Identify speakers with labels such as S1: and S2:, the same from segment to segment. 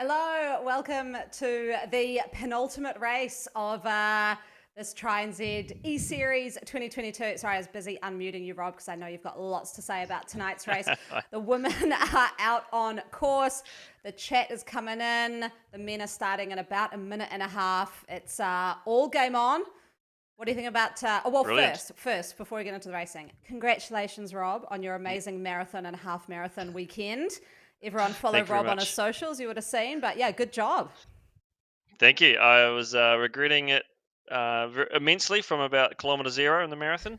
S1: Hello, welcome to the penultimate race of this Try and Z eSeries 2022. Sorry, I was busy unmuting you, Rob, because I know you've got lots to say about tonight's race. The women are out on course. The chat is coming in. The men are starting in about a minute and a half. It's all game on. What do you think about?
S2: Brilliant.
S1: First, before we get into the racing, congratulations, Rob, on your amazing marathon and half marathon weekend. Everyone follow
S2: Thank you very
S1: Rob on his
S2: much.
S1: socials, you would have seen. But yeah, good job.
S2: Thank you. I was regretting it immensely from about kilometre zero in the marathon,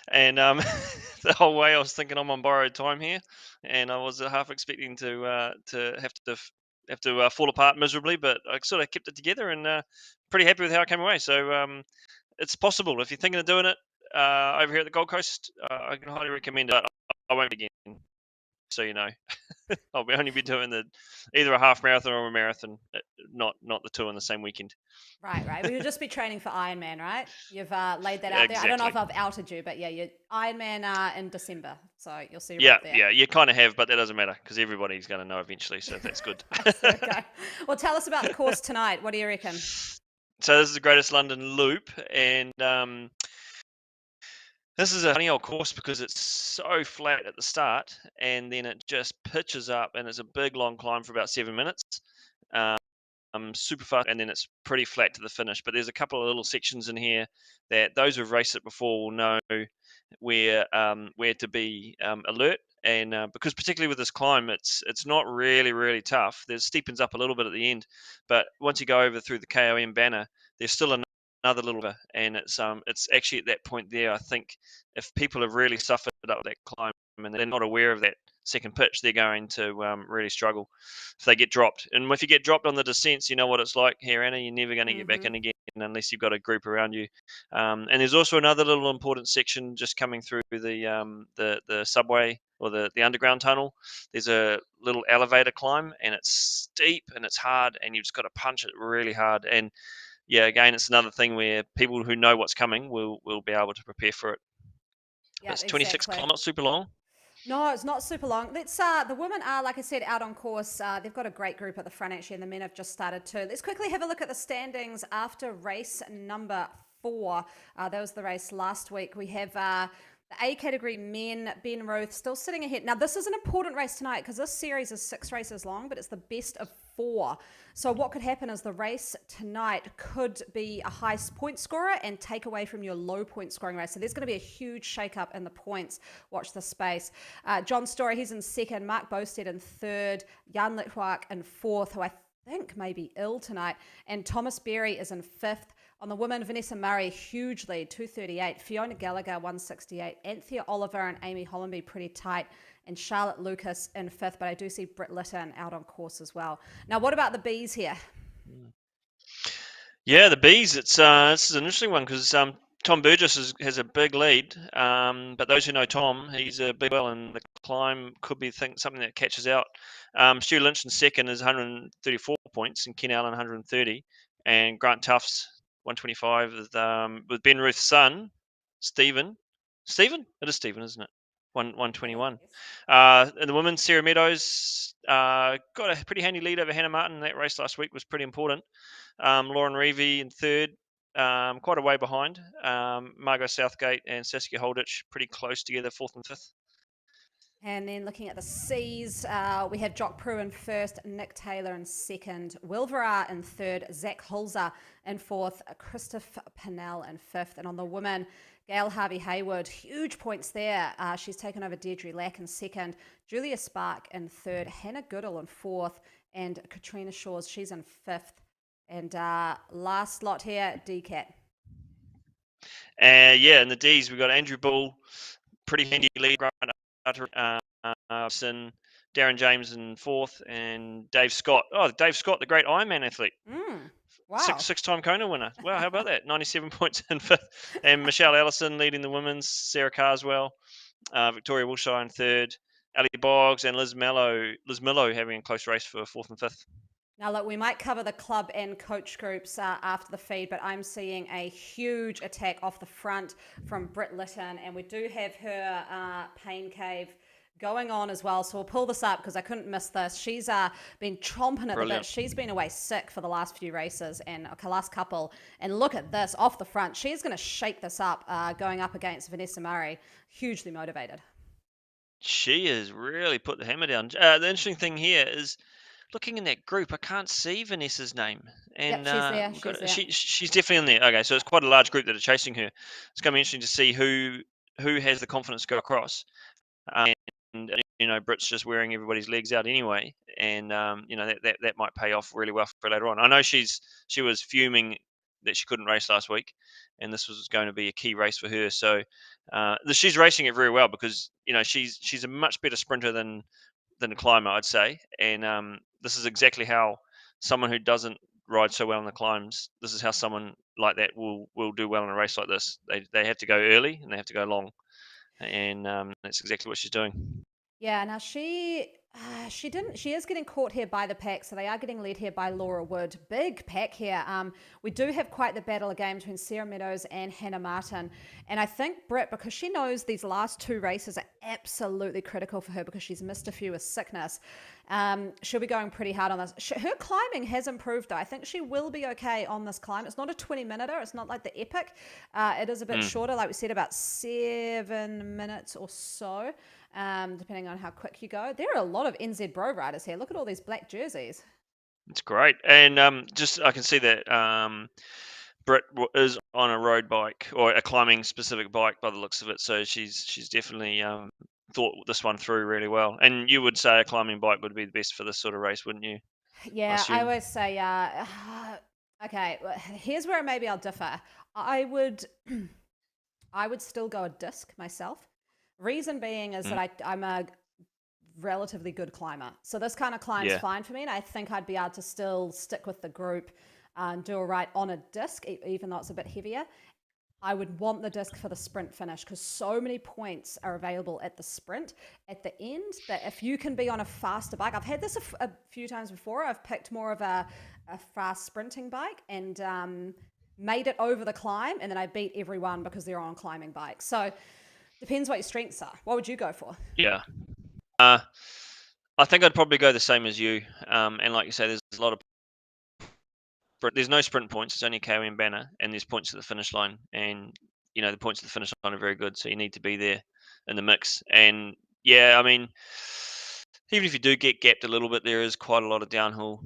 S2: and the whole way I was thinking I'm on borrowed time here, and I was half expecting to have to fall apart miserably, but I sort of kept it together and pretty happy with how it came away. So it's possible if you're thinking of doing it over here at the Gold Coast. I can highly recommend it. I won't again, so you know. I'll only be doing either a half marathon or a marathon, not the two on the same weekend.
S1: Right. Well, you'll just be training for Ironman, right? You've laid that out there. I don't know if
S2: Exactly.
S1: I've outed you, but yeah, you're Ironman in December. So you'll see Rob
S2: Yeah,
S1: there.
S2: yeah, you kind of have, but that doesn't matter because everybody's going to know eventually, so that's good.
S1: Right, okay. Well, tell us about the course tonight. What do you reckon?
S2: So this is the Greatest London Loop, and this is a funny old course because it's so flat at the start, and then it just pitches up, and it's a big long climb for about 7 minutes. Um, Super fast, and then it's pretty flat to the finish. But there's a couple of little sections in here that those who've raced it before will know where to be alert. And because particularly with this climb, it's not really tough. There's steepens up a little bit at the end, but once you go over through the KOM banner, there's still another little bit, and it's actually at that point there. I think if people have really suffered up that climb and they're not aware of that second pitch, they're going to really struggle if they get dropped. And if you get dropped on the descents, you know what it's like here, Anna. You're never going to get back
S1: Mm-hmm.
S2: in again unless you've got a group around you. And there's also another little important section just coming through the subway or the underground tunnel. There's a little elevator climb, and it's steep and it's hard, and you've just got to punch it really hard. And yeah, again, it's another thing where people who know what's coming will be able to prepare for it. But
S1: Yeah,
S2: it's 26
S1: exactly.
S2: kilometers, super long.
S1: No, it's not super long. Let's the women are, like I said, out on course. They've got a great group at the front actually, and the men have just started too. Let's quickly have a look at the standings after race number 4. That was the race last week. We have the A category men, Ben Roth still sitting ahead. Now, this is an important race tonight because this series is 6 races long, but it's the best of 4. So what could happen is the race tonight could be a high point scorer and take away from your low point scoring race. So there's going to be a huge shake-up in the points. Watch the space. John Story, he's in second. Mark Bosted in third. Jan Litwak in fourth, who I think may be ill tonight. And Thomas Berry is in fifth. On the women, Vanessa Murray, huge lead, 238. Fiona Gallagher, 168. Anthea Oliver and Amy Hollenby pretty tight. And Charlotte Lucas in fifth. But I do see Britt Lytton out on course as well. Now, what about the bees here?
S2: Yeah, the bees. It's this is an interesting one because Tom Burgess has a big lead, but those who know Tom, he's a big well, and the climb could be something that catches out. Stu Lynch in second is 134 points, and Ken Allen 130, and Grant Tufts 125 with Ben Ruth's son, Stephen. Stephen, it is Stephen, isn't it? 121.
S1: Yes.
S2: And the women, Sarah Meadows got a pretty handy lead over Hannah Martin. That race last week was pretty important. Lauren Reevy in third, quite a way behind. Margot Southgate and Saskia Holditch pretty close together, fourth and fifth.
S1: And then looking at the C's, we have Jock Prue in first, Nick Taylor in second, Will Verrar in third, Zach Holzer in fourth, Christoph Pennell in fifth. And on the women, Gail Harvey Hayward, huge points there. She's taken over Deirdre Lack in second, Julia Spark in third, Hannah Goodall in fourth, and Katrina Shawes, she's in fifth. And last lot here, DCAT.
S2: Yeah, in the D's, we've got Andrew Bull, pretty handy lead, Darren James in fourth, and Dave Scott. Oh, Dave Scott, the great Ironman athlete.
S1: Wow.
S2: Six-time Kona winner. Wow, how about that? 97 points in fifth. And Michelle Allison leading the women's, Sarah Carswell, Victoria Wilshire in third, Ali Boggs and Liz Millow having a close race for fourth and fifth.
S1: Now, look, we might cover the club and coach groups after the feed, but I'm seeing a huge attack off the front from Britt Lytton, and we do have her pain cave going on as well. So we'll pull this up because I couldn't miss this. She's been chomping at the bit.
S2: Brilliant.
S1: She's been away sick for the last few races and last couple. And look at this off the front. She's going to shake this up going up against Vanessa Murray. Hugely motivated.
S2: She has really put the hammer down. The interesting thing here is looking in that group. I can't see Vanessa's name,
S1: Yep,
S2: and
S1: she's there. She's there.
S2: she's definitely in there. Okay, so it's quite a large group that are chasing her. It's going to be interesting to see who has the confidence to go across. And Brit's just wearing everybody's legs out anyway, and that might pay off really well for her later on. I know she was fuming that she couldn't race last week, and this was going to be a key race for her. So she's racing it very well because she's a much better sprinter than a climber, I'd say, and this is exactly how someone who doesn't ride so well in the climbs. This is how someone like that will do well in a race like this. They have to go early and they have to go long, and that's exactly what she's doing.
S1: Yeah, now she didn't she is getting caught here by the pack, so they are getting led here by Laura Wood. Big pack here. We do have quite the battle again between Sarah Meadows and Hannah Martin. And I think Britt, because she knows these last two races are absolutely critical for her because she's missed a few with sickness. She'll be going pretty hard on this. Her climbing has improved though. I think she will be okay on this climb. It's not a 20-minute. It's not like the epic. It is a bit
S2: Mm,
S1: shorter, like we said, about 7 minutes or so, depending on how quick you go. There are a lot of NZ Bro riders here. Look at all these black jerseys.
S2: it's great, and just I can see that Britt is on a road bike or a climbing specific bike by the looks of it. So she's definitely thought this one through really well. And you would say a climbing bike would be the best for this sort of race, wouldn't you? I
S1: Yeah, I
S2: assume.
S1: always say, okay, well, here's where maybe I'll differ. I would, I would still go a disc myself. Reason being is
S2: Mm,
S1: that I'm a relatively good climber. So this kind of climb's
S2: yeah.
S1: fine for me. And I think I'd be able to still stick with the group and do all right on a disc, even though it's a bit heavier. I would want the disc for the sprint finish because so many points are available at the sprint at the end that if you can be on a faster bike, I've had this a few times before. I've picked more of a fast sprinting bike and made it over the climb, and then I beat everyone because they're on climbing bikes. So depends what your strengths are. What would you go for?
S2: Yeah. Uh, I think I'd probably go the same as you. And like you say, there's a lot of there's no sprint points. It's only KOM banner, and there's points at the finish line. And the points at the finish line are very good, so you need to be there in the mix. And yeah, I mean, even if you do get gapped a little bit, there is quite a lot of downhill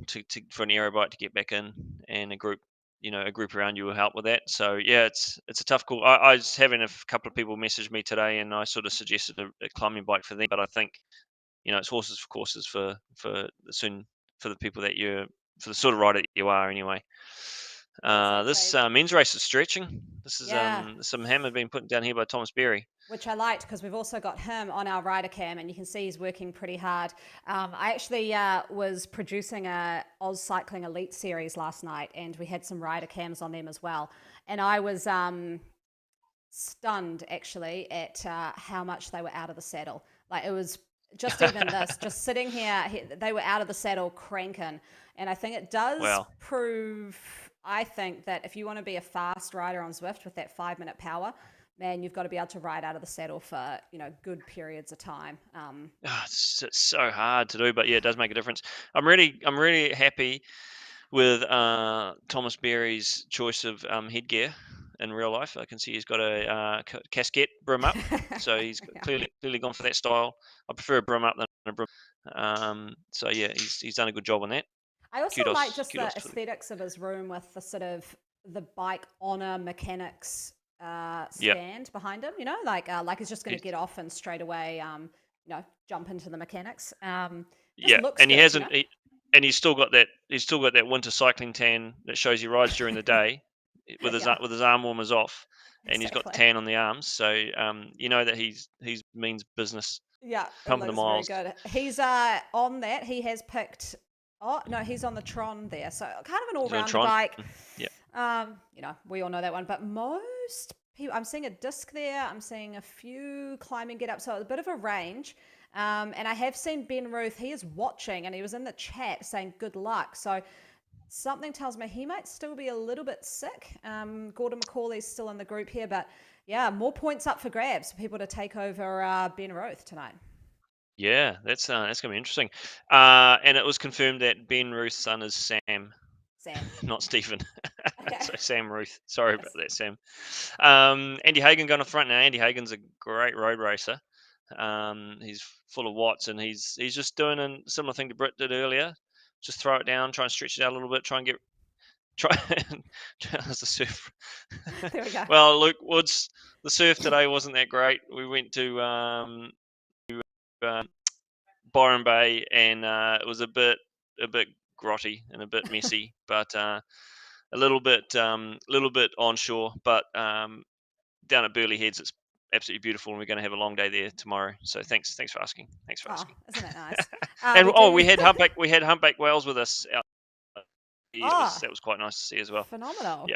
S2: for an aero bike to get back in, and a group around you will help with that. So yeah, it's a tough call. I was having a couple of people message me today, and I sort of suggested a climbing bike for them, but I think it's horses for courses for the people that you're for the sort of rider that you are anyway. This
S1: Exactly.
S2: men's race is stretching. This is
S1: Yeah.
S2: some hammer being put down here by Thomas Berry.
S1: Which I liked because we've also got him on our rider cam, and you can see he's working pretty hard. I actually was producing a Oz Cycling Elite series last night, and we had some rider cams on them as well. And I was stunned actually at how much they were out of the saddle. Like it was just even this, just sitting here, they were out of the saddle cranking. And I think it does
S2: Well,
S1: prove, I think, that if you want to be a fast rider on Zwift with that 5 minute power, man, you've got to be able to ride out of the saddle for, good periods of time.
S2: it's so hard to do, but yeah, it does make a difference. I'm really happy with Thomas Berry's choice of headgear in real life. I can see he's got a casquette brim up, so he's
S1: Yeah.
S2: clearly gone for that style. I prefer a brim up than a brim. So yeah, he's done a good job on that.
S1: I also like
S2: Kudos
S1: just the
S2: kudos to the
S1: aesthetics of his room with the sort of the bike on a mechanics
S2: yeah.
S1: stand behind him. Like he's just going to get off and straight away, jump into the mechanics. Just
S2: Yeah,
S1: looks
S2: and he
S1: good,
S2: hasn't, and he's still got that winter cycling tan that shows he rides during the day
S1: Yeah,
S2: with his arm warmers off, and he's got the
S1: exactly.
S2: tan on the arms. So you know that he's means business,
S1: Yeah, it
S2: pumping the
S1: looks very
S2: miles.
S1: good. He's on that. He has picked. Oh no, he's on the Tron there. So kind of an
S2: He's on
S1: all-rounder
S2: Tron.
S1: bike.
S2: Yeah,
S1: We all know that one. But most people, I'm seeing a disc there. I'm seeing a few climbing get up. So a bit of a range. And I have seen Ben Ruth. He is watching, and he was in the chat saying good luck. So something tells me he might still be a little bit sick. Gordon McCauley's still in the group here, but yeah, more points up for grabs for people to take over Ben Ruth tonight.
S2: Yeah, that's gonna be interesting. And it was confirmed that Ben Ruth's son is Sam,
S1: Sam.
S2: not Stephen.
S1: Okay.
S2: So Sam Ruth. Sorry about
S1: Yes.
S2: that, Sam. Andy Hagen going to front now. Andy Hagen's a great road racer. He's full of watts, and he's just doing a similar thing to Britt did earlier. Just throw it down, try and stretch it out a little bit, try and get try. How's the surf?
S1: There we go.
S2: Well, Luke Woods, the surf today wasn't that great. We went to um, Byron Bay, and it was a bit grotty and a bit messy, but a little bit onshore. But down at Burley Heads, it's absolutely beautiful, and we're going to have a long day there tomorrow. So thanks for asking. Thanks for
S1: Oh,
S2: asking.
S1: isn't that nice?
S2: And
S1: We do.
S2: we had humpback whales with us out.
S1: Oh,
S2: That was quite nice to see as well.
S1: phenomenal.
S2: Yeah,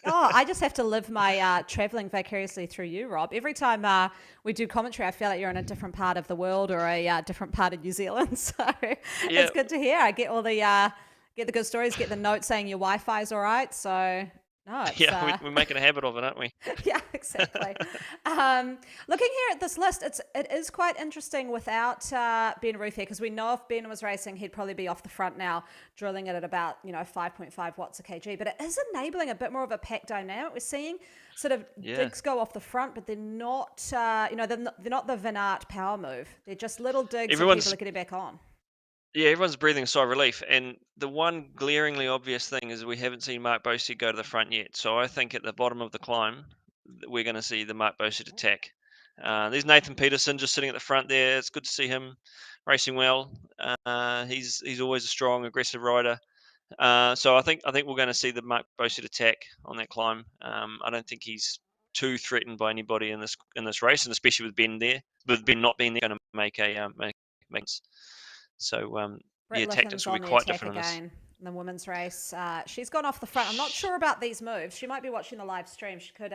S1: Oh, I just have to live my traveling vicariously through you, Rob. Every time we do commentary, I feel like you're in a different part of the world or a different part of New Zealand. So
S2: yeah,
S1: it's good to hear. I get all the get the good stories, get the note saying your Wi-Fi's all right. So no, it's
S2: yeah. We're making a habit of it, aren't we?
S1: yeah, exactly. Looking here at this list, it is quite interesting without Ben Ruth here because we know if Ben was racing, he'd probably be off the front now, drilling it at about 5.5 watts a kg. But it is enabling a bit more of a pack dynamic. We're seeing sort of
S2: Yeah.
S1: digs go off the front, but they're not they're not the Van Aert power move. They're just little digs and people
S2: Everyone's
S1: are getting back on.
S2: Yeah, everyone's breathing a sigh of relief. And the one glaringly obvious thing is we haven't seen Mark Bosey go to the front yet. So I think at the bottom of the climb, we're going to see the Mark Bosey attack. There's Nathan Peterson just sitting at the front there. It's good to see him racing well. He's always a strong, aggressive rider. So I think we're going to see the Mark Bosey attack on that climb. I don't think he's too threatened by anybody in this race, and especially with Ben there, with Ben not being there, going to make a make sense. So
S1: Britt
S2: yeah,
S1: Litton's
S2: tactics will be
S1: on the
S2: quite
S1: attack
S2: different on this.
S1: again in the women's race. She's gone off the front. I'm not sure about these moves. She might be watching the live stream. She could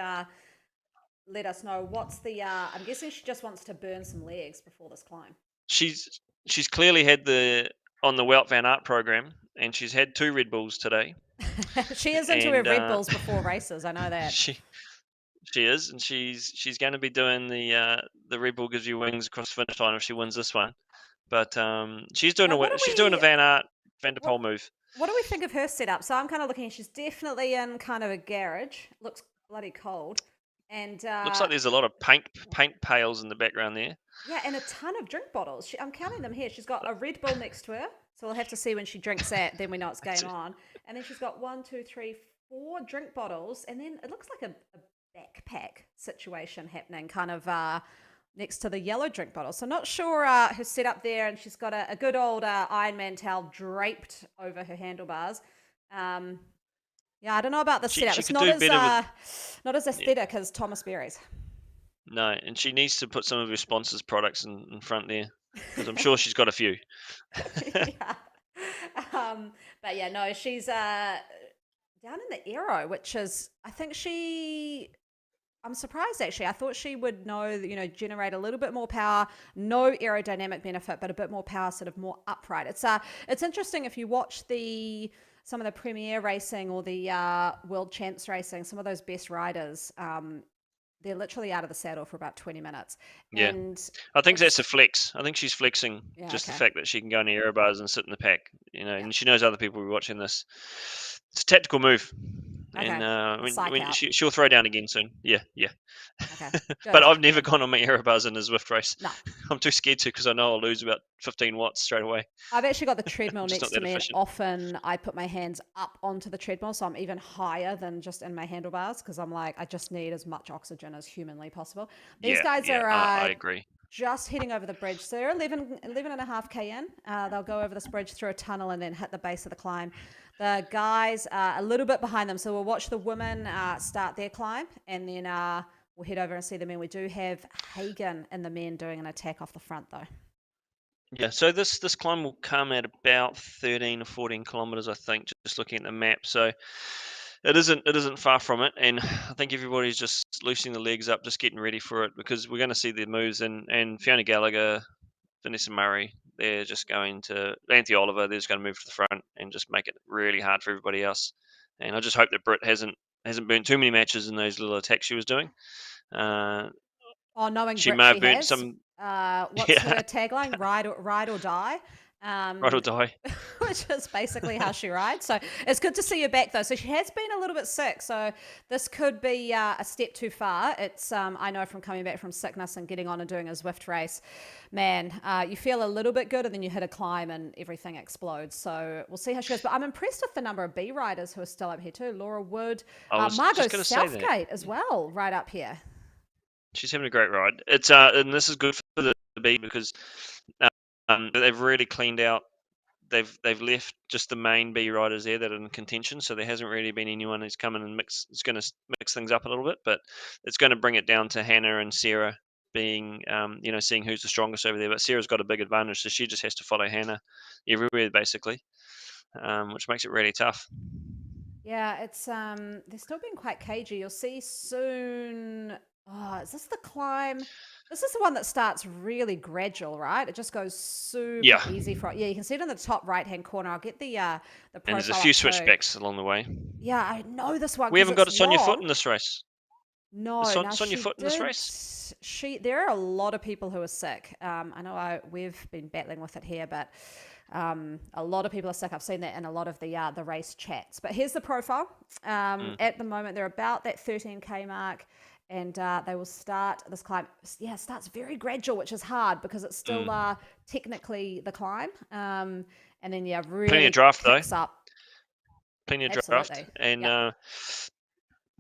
S1: let us know what's the. I'm guessing she just wants to burn some legs before this climb.
S2: She's clearly had the on the Wout van Aert program, and she's had 2 Red Bulls today,
S1: She is into her
S2: and
S1: Red Bulls before races. I know that.
S2: she she is, and she's going to be doing the Red Bull gives you wings across the finish line if she wins this one. But she's doing
S1: Now,
S2: a Van Aert Van der
S1: what
S2: Poel move.
S1: what do we think of her setup? So I'm kind of looking. She's definitely in kind of a garage. Looks bloody cold, and
S2: Looks like there's a lot of paint pails in the background there.
S1: yeah, and a ton of drink bottles. I'm counting them here. She's got a Red Bull next to her, so we'll have to see when she drinks that. Then we know it's game on. And then she's got one, two, three, four drink bottles, and then it looks like a backpack situation happening, kind of next to the yellow drink bottle. So not sure her setup there, and she's got a good old Iron Man towel draped over her handlebars. Um, yeah, I don't know about the
S2: She
S1: setup.
S2: she
S1: It's
S2: could do better with
S1: not as
S2: yeah,
S1: aesthetic as Thomas Berry's.
S2: no, and she needs to put some of her sponsors' products in front there because I'm sure she's got a few.
S1: Yeah. But yeah, no, she's down in the Aero, which is, I think I'm surprised actually. I thought she would know, generate a little bit more power, no aerodynamic benefit, but a bit more power, sort of more upright. It's interesting if you watch some of the Premier racing or the World Champs racing, some of those best riders, they're literally out of the saddle for about 20 minutes.
S2: Yeah.
S1: And
S2: I think that's
S1: it's,
S2: a flex. I think she's flexing
S1: yeah,
S2: just the
S1: okay.
S2: fact that she can go in the aero bars and sit in the pack,
S1: Yeah.
S2: and she knows other people will be watching this. It's a tactical move, and
S1: Okay. A psych
S2: when
S1: out.
S2: she'll throw down again soon. Yeah, yeah.
S1: Okay.
S2: But
S1: Good.
S2: I've never gone on my aero bars in a Zwift race.
S1: No.
S2: I'm too scared to because I know I'll lose about 15 watts straight away.
S1: I've actually got the
S2: I'm
S1: treadmill
S2: just
S1: next
S2: not
S1: to
S2: that
S1: me, and
S2: efficient.
S1: often I put my hands up onto the treadmill, so I'm even higher than just in my handlebars because I'm like, I just need as much oxygen as humanly possible. These
S2: Yeah,
S1: guys
S2: yeah,
S1: are
S2: I agree.
S1: just heading over the bridge. So they're 11 and a half K in. They'll go over this bridge through a tunnel and then hit the base of the climb. The guys are a little bit behind them, so we'll watch the women start their climb, and then we'll head over and see the men. We do have Hagen and the men doing an attack off the front, though.
S2: Yeah, so this climb will come at about 13 or 14 kilometers, I think, just looking at the map. So it isn't far from it, and I think everybody's just loosening the legs up, just getting ready for it because we're going to see the moves. And Fiona Gallagher, Vanessa Murray, they're just going to Anthony Oliver. They're just going to move to the front and just make it really hard for everybody else. And I just hope that Britt hasn't burnt too many matches in those little attacks she was doing. Uh,
S1: Oh, knowing
S2: she
S1: Brit,
S2: may have
S1: she
S2: burnt
S1: has.
S2: some.
S1: What's
S2: Yeah,
S1: her tagline? Ride or die.
S2: ride or
S1: Um,
S2: die.
S1: which is basically how she rides. So it's good to see her back though. So she has been a little bit sick. So this could be a step too far. It's I know from coming back from sickness and getting on and doing a Zwift race, man, you feel a little bit good and then you hit a climb and everything explodes. So we'll see how she goes. But I'm impressed with the number of B riders who are still up here too. Laura Wood,
S2: I was
S1: Margot
S2: just going to say that.
S1: Southgate as well, right up here.
S2: She's having a great ride. It's and this is good for the B because they've really cleaned out. They've left just the main B riders there that are in contention, so there hasn't really been anyone who's come in and mix. It's going to mix things up a little bit, but it's going to bring it down to Hannah and Sarah being, seeing who's the strongest over there. But Sarah's got a big advantage, so she just has to follow Hannah everywhere basically, which makes it really tough.
S1: Yeah, it's they're still being quite cagey. You'll see soon. Oh, is this the climb? This is the one that starts really gradual, right? It just goes super
S2: Yeah,
S1: easy for it. Yeah, you can see it in the top right hand corner. I'll get the
S2: and there's a
S1: profile
S2: few
S1: up too.
S2: switchbacks along the way.
S1: Yeah, I know this one
S2: We
S1: because
S2: haven't
S1: it's
S2: got Sonia Foot
S1: long.
S2: in this race. Is
S1: No, now
S2: Sonia
S1: she
S2: Foot in this
S1: did.
S2: race?
S1: There are a lot of people who are sick. I know we've been battling with it here, but a lot of people are sick. I've seen that in a lot of the race chats. But here's the profile.
S2: Mm,
S1: At the moment, they're about that 13K mark, and they will start this climb. Yeah, it starts very gradual, which is hard because it's still
S2: mm.
S1: technically the climb. And then yeah,
S2: Plenty of
S1: really
S2: draft though.
S1: kicks up.
S2: Plenty of draft,
S1: Absolutely.
S2: and
S1: Yep.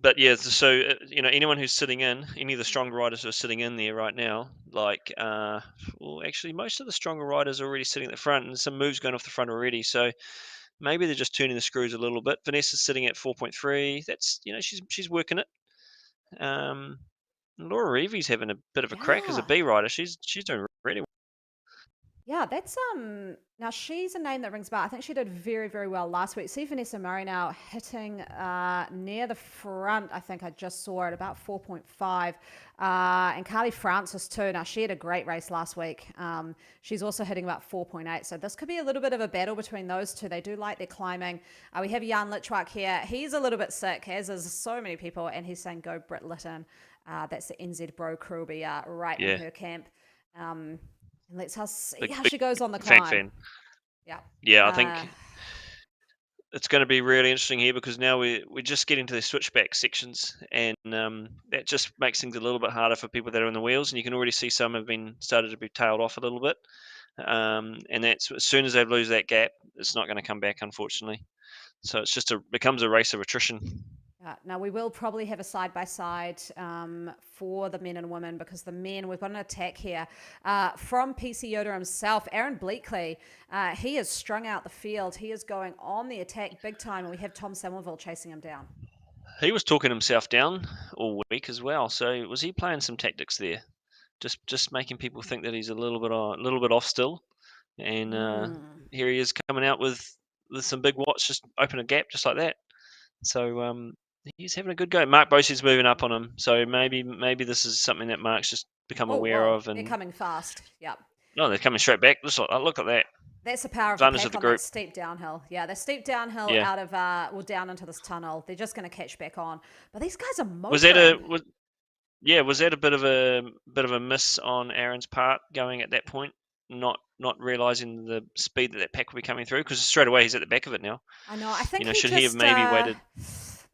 S2: but yeah, so anyone who's sitting in, any of the stronger riders who are sitting in there right now, like well, actually, most of the stronger riders are already sitting at the front, and some moves going off the front already. So maybe they're just turning the screws a little bit. Vanessa's sitting at 4.3. That's she's working it. Um, Laura Reevy's having a bit of a crack as a
S1: Yeah.
S2: B rider. She's doing really well.
S1: Yeah, that's now she's a name that rings a bell. I think she did very, very well last week. See Vanessa Murray now hitting near the front. I think I just saw it about 4.5. And Carly Francis too. Now she had a great race last week. She's also hitting about 4.8. So this could be a little bit of a battle between those two. They do like their climbing. We have Jan Litchwak here. He's a little bit sick, as is so many people, and he's saying go Britt Lytton. That's the NZ Bro crew will be right in
S2: Yeah,
S1: her camp. Um, and let's see
S2: big
S1: how
S2: big
S1: she goes on the climb.
S2: fan.
S1: Yeah.
S2: Yeah, I
S1: Uh,
S2: think it's going to be really interesting here because now we're just getting to the switchback sections, and that just makes things a little bit harder for people that are in the wheels. And you can already see some have been started to be tailed off a little bit, and that's as soon as they lose that gap, it's not going to come back, unfortunately. So it's just becomes a race of attrition.
S1: now we will probably have a side by side for the men and women because the men we've got an attack here from PC Yoda himself, Aaron Bleakley. He has strung out the field. He is going on the attack big time, and we have Tom Somerville chasing him down.
S2: He was talking himself down all week as well. So was he playing some tactics there? Just making people think that he's a little bit off still, and
S1: Mm.
S2: here he is coming out with some big watts, just open a gap just like that. So he's having a good go. Mark Bosey's moving up on him, so maybe this is something that Mark's just become
S1: Oh,
S2: aware
S1: whoa.
S2: of.
S1: They're
S2: And
S1: coming fast. Yep.
S2: no, they're coming straight back. Look at that
S1: That's the power of the
S2: advantage of
S1: pack
S2: the
S1: on that
S2: group.
S1: steep downhill. Yeah, they're steep downhill
S2: Yeah,
S1: out of, down into this tunnel. They're just going to catch back on. But these guys are
S2: was that a
S1: motoring.
S2: was, yeah was that a bit of a miss on Aaron's part going at that point, not realizing the speed that pack will be coming through because straight away he's at the back of it now.
S1: I know. I think he
S2: Should he have
S1: just,
S2: maybe waited?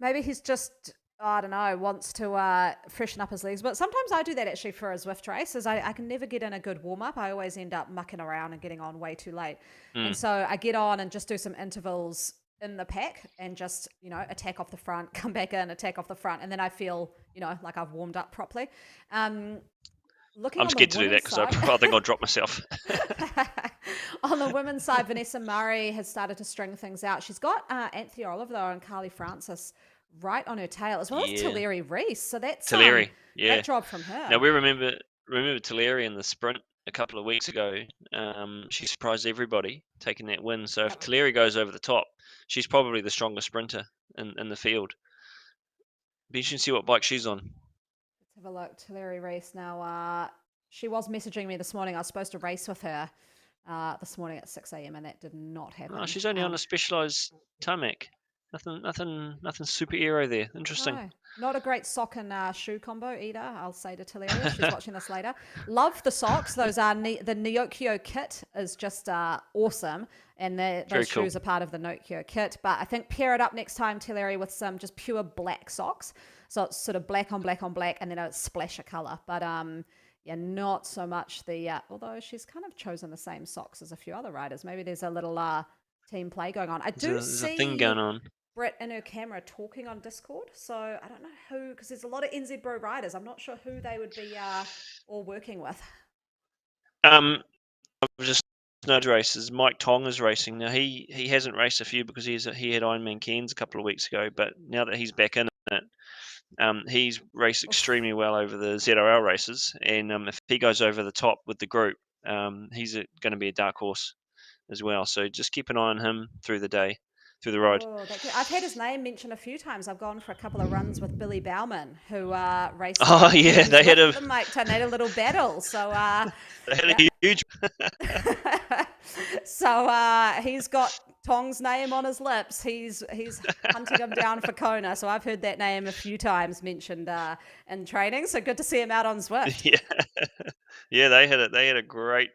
S1: maybe he's just, I don't know, wants to freshen up his legs. But sometimes I do that actually for a Zwift race, is I can never get in a good warm up. I always end up mucking around and getting on way too late. And
S2: Mm.
S1: so I get on and just do some intervals in the pack and just, attack off the front, come back in, attack off the front. And then I feel, like I've warmed up properly. Um, Looking
S2: I'm
S1: on the
S2: scared to do that
S1: women's
S2: because I,
S1: side.
S2: I think I'll drop myself.
S1: On the women's side, Vanessa Murray has started to string things out. She's got Anthea Oliver though and Carly Francis right on her tail, as well as
S2: Yeah,
S1: Tulare Reese. So that's
S2: Tulare.
S1: great
S2: Yeah.
S1: job from
S2: Now
S1: her.
S2: we remember Tulare in the sprint a couple of weeks ago. She surprised everybody taking that win. So if
S1: Yep.
S2: Tulare goes over the top, she's probably the strongest sprinter in the field. Be interesting to see what bike she's on.
S1: Let's have a look. Tulare Reese now. She was messaging me this morning. I was supposed to race with her this morning at 6 a.m. and that did not
S2: Oh,
S1: happen.
S2: she's only on a specialized tarmac. Nothing super aero there. Interesting.
S1: No. Not a great sock and shoe combo either, I'll say to Teleria. She's watching this later. Love the socks. Those are the Neokyo kit is just awesome. And those
S2: Very cool.
S1: shoes are part of the Neokyo kit. But I think pair it up next time, Teleria, with some just pure black socks. So it's sort of black on black on black and then a splash of color. But yeah, not so much although she's kind of chosen the same socks as a few other riders. Maybe there's a little team play going on. I do
S2: There's a thing
S1: see
S2: going on.
S1: Britt and her camera talking on Discord. So I don't know who, because there's a lot of NZ Bro riders. I'm not sure who they would be all working with.
S2: I've just noticed races. Mike Tong is racing now. He hasn't raced a few because he had Ironman Cairns a couple of weeks ago, but now that he's back in it, he's raced
S1: Oof.
S2: extremely well over the ZRL races, and if he goes over the top with the group, he's going to be a dark horse as well. So just keep an eye on him through the day, through the road.
S1: Oh, I've had his name mentioned a few times. I've gone for a couple of runs with Billy Bauman, who raced
S2: Oh
S1: in
S2: yeah,
S1: Cairns with the Mike Ton. They had a little battle. So
S2: they had
S1: yeah.
S2: a huge.
S1: So he's got Tong's name on his lips. He's hunting him down for Kona. So I've heard that name a few times mentioned in training. So good to see him out on Zwift.
S2: Yeah, yeah, they had a great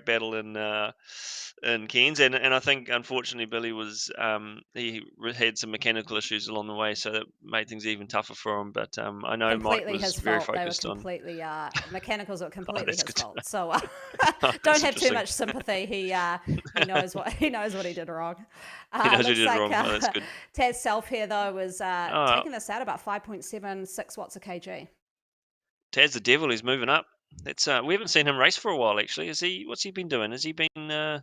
S2: battle in Cairns, and I think unfortunately Billy was had some mechanical issues along the way, so that made things even tougher for him. But I know Mike
S1: Completely
S2: was
S1: his
S2: very
S1: fault. They were
S2: focused on.
S1: completely mechanicals were
S2: Oh,
S1: completely
S2: that's
S1: his
S2: good to
S1: fault.
S2: know.
S1: So
S2: Oh,
S1: don't
S2: that's
S1: have too
S2: interesting.
S1: much sympathy. He knows what he did wrong.
S2: He knows he
S1: Looks
S2: did
S1: like
S2: wrong. Oh, that's good.
S1: Taz Self here though was
S2: Oh,
S1: taking this out about 5.76 watts a kg.
S2: Taz the Devil, he's moving up. That's we haven't seen him race for a while actually. Is he? What's he been doing? Has he been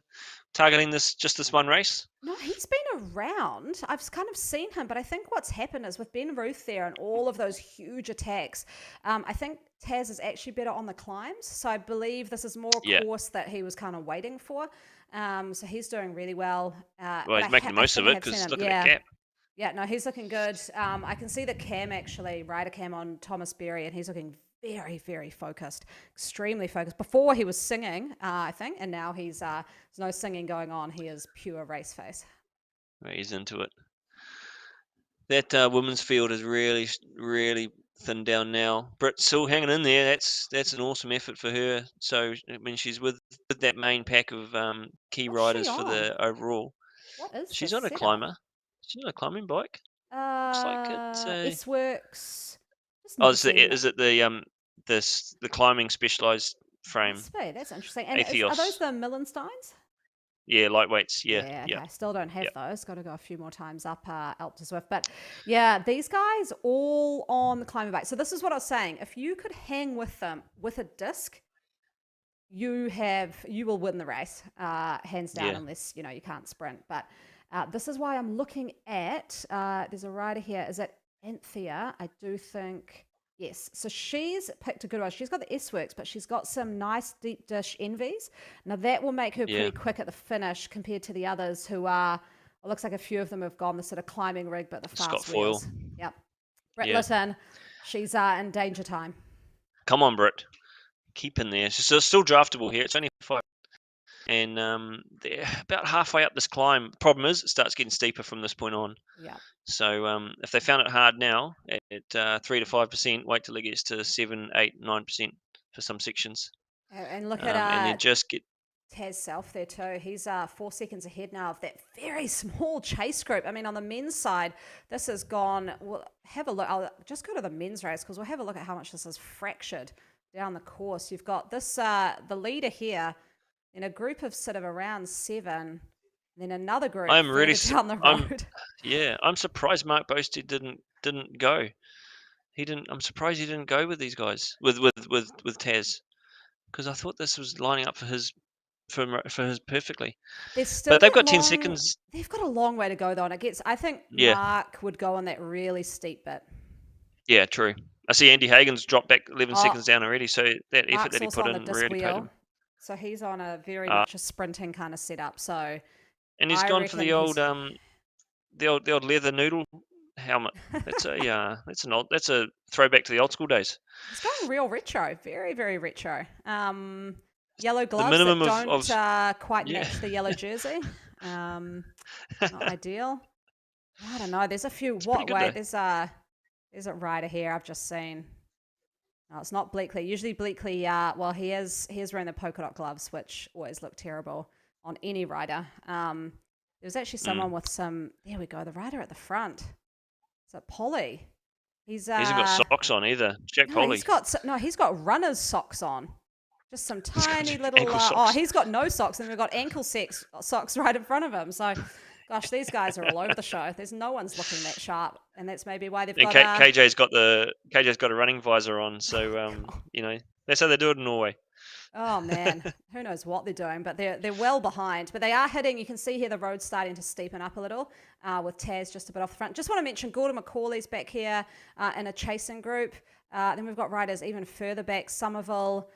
S2: targeting this one race?
S1: No, he's been around. I've kind of seen him, but I think what's happened is with Ben Ruth there and all of those huge attacks, I think Taz is actually better on the climbs. So I believe this is more a
S2: Yeah.
S1: course that he was kind of waiting for. So he's doing really well.
S2: Well,
S1: But
S2: he's making the
S1: I
S2: most of
S1: think I
S2: it
S1: have seen
S2: because
S1: him.
S2: look at that
S1: Yeah.
S2: gap.
S1: Yeah, no, he's looking good. I can see the cam actually, rider cam on Thomas Berry, and he's looking very, very focused, extremely focused. Before he was singing, I think, and now there's no singing going on. He is pure race face.
S2: Right, he's into it. That women's field is really thinned down now. Britt's still hanging in there. That's an awesome effort for her. So I mean, she's with that main pack of key
S1: What's she
S2: riders for
S1: on?
S2: the overall.
S1: What is
S2: She's
S1: this
S2: on a
S1: setup?
S2: climber. She's on a climbing bike. Looks like it's a.
S1: S Works. Just
S2: Oh,
S1: never seen.
S2: is it the climbing specialized frame?
S1: Must be. That's interesting. And are those
S2: Atheos.
S1: the Millensteins?
S2: Yeah, lightweights. Yeah,
S1: Yeah,
S2: yeah,
S1: okay. Still don't have
S2: yeah.
S1: those. Got to go a few more times up Alp to Swift. But yeah, these guys all on the climbing bike. So this is what I was saying. If you could hang with them with a disc, you will win the race, hands down,
S2: Yeah.
S1: unless you can't sprint. But this is why I'm looking at. There's a rider here. Is it Anthea? I do think yes. So she's picked a good one. She's got the S Works, but she's got some nice deep dish envies. Now that will make her
S2: Yeah.
S1: pretty quick at the finish compared to the others who are. It looks like a few of them have gone the sort of climbing rig, but the
S2: Scott
S1: fast
S2: Foyle.
S1: wheels. Yep. Brett
S2: Yeah.
S1: Lytton, she's in danger time.
S2: Come on, Britt. Keep in there. So it's still draftable here. It's only 5. And they're about halfway up this climb. Problem is, it starts getting steeper from this point on.
S1: Yep.
S2: So if they found it hard now at 3 to 5%, wait till it gets to 7, 8, 9% for some sections,
S1: And look
S2: and then
S1: at
S2: just get.
S1: Taz Self there too. He's 4 seconds ahead now of that very small chase group. I mean, on the men's side, this has gone. Well, have a look. I'll just go to the men's race because we'll have a look at how much this is fractured down the course. You've got this the leader here in a group of sort of around 7, then another group
S2: I'm really.
S1: further down the
S2: I'm
S1: road.
S2: yeah. I'm surprised Mark Boasted didn't go. He didn't. I'm surprised he didn't go with these guys with Taz, because I thought this was lining up for his perfectly.
S1: There's still
S2: But they've
S1: that
S2: got 10
S1: long.
S2: seconds.
S1: They've got a long way to go though, and it gets. I think
S2: Yeah,
S1: Mark would go on that really steep bit.
S2: yeah, true. I see Andy Hagen's dropped back 11
S1: Oh,
S2: seconds down already, so that effort
S1: Mark's
S2: that he
S1: also
S2: put
S1: on the
S2: in
S1: disc
S2: really paid
S1: wheel.
S2: him.
S1: So he's on a very
S2: Uh,
S1: much a sprinting kind of setup. So
S2: and he's
S1: I
S2: gone for
S1: reckon
S2: the
S1: he's
S2: old leather noodle helmet. That's a throwback to the old school days.
S1: he's going real retro, very, very retro. Yellow
S2: The
S1: gloves
S2: minimum
S1: that don't
S2: of
S1: quite
S2: yeah.
S1: match the yellow jersey. Um, not ideal. I don't know. There's a few.
S2: It's pretty
S1: What?
S2: good though.
S1: Wait, there's There's a rider here I've just seen. No, it's not Bleakley. Usually Bleakley, well, he is wearing the polka dot gloves, which always look terrible on any rider. There's actually someone
S2: Mm.
S1: with some. There we go. The rider at the front. Is it Polly? He's
S2: He hasn't got socks on either. Jack
S1: no, he's
S2: Polly.
S1: got no, he's got runner's socks on. Just some
S2: He's got
S1: tiny little.
S2: ankle
S1: Oh,
S2: socks.
S1: he's got no socks, and we've got socks right in front of him. So, gosh, these guys are all over the show. There's no one's looking that sharp, and that's maybe why they've
S2: And
S1: got
S2: KJ's got a running visor on, so that's how they do it in Norway.
S1: Oh man, who knows what they're doing, but they're well behind. But they are hitting. You can see here the road's starting to steepen up a little, with Taz just a bit off the front. Just want to mention Gordon McCauley's back here in a chasing group. Then we've got riders even further back. Somerville.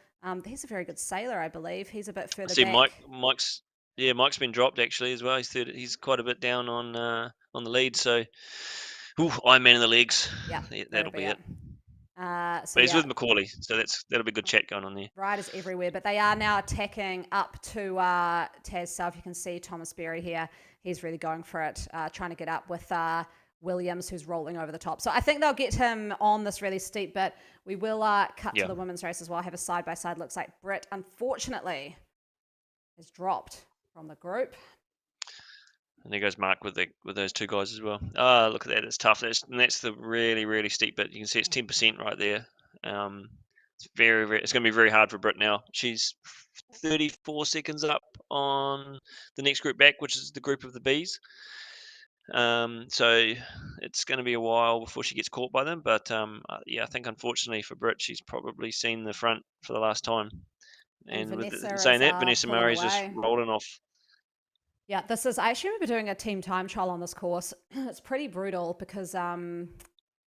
S1: He's a very good sailor, I believe. He's a bit
S2: I
S1: further
S2: see
S1: back.
S2: Mike's been dropped actually as well. He's quite a bit down on the lead, so I'm man in the legs.
S1: Yeah, that'll
S2: That'll
S1: be
S2: be
S1: it.
S2: it.
S1: So
S2: But he's
S1: yeah,
S2: with Macaulay, so that'll be good chat going on there.
S1: riders everywhere, but they are now attacking up to Taz South. You can see Thomas Berry here. He's really going for it, trying to get up with Williams, who's rolling over the top. So I think they'll get him on this really steep bit. We will cut to
S2: Yeah.
S1: the women's race as well. Have a side-by-side. Looks like Britt, unfortunately, has dropped from the group.
S2: And there goes Mark with those two guys as well. Look at that, it's tough. That's the really, really steep bit. You can see it's 10% right there. It's it's going to be very hard for Britt now. She's 34 seconds up on the next group back, which is the group of the bees. So it's going to be a while before she gets caught by them. But I think unfortunately for Britt, she's probably seen the front for the last time.
S1: And
S2: And
S1: Vanessa
S2: saying
S1: is
S2: that, Vanessa
S1: pulling
S2: Murray's just
S1: away.
S2: rolling off.
S1: Yeah, I actually remember doing a team time trial on this course. It's pretty brutal because when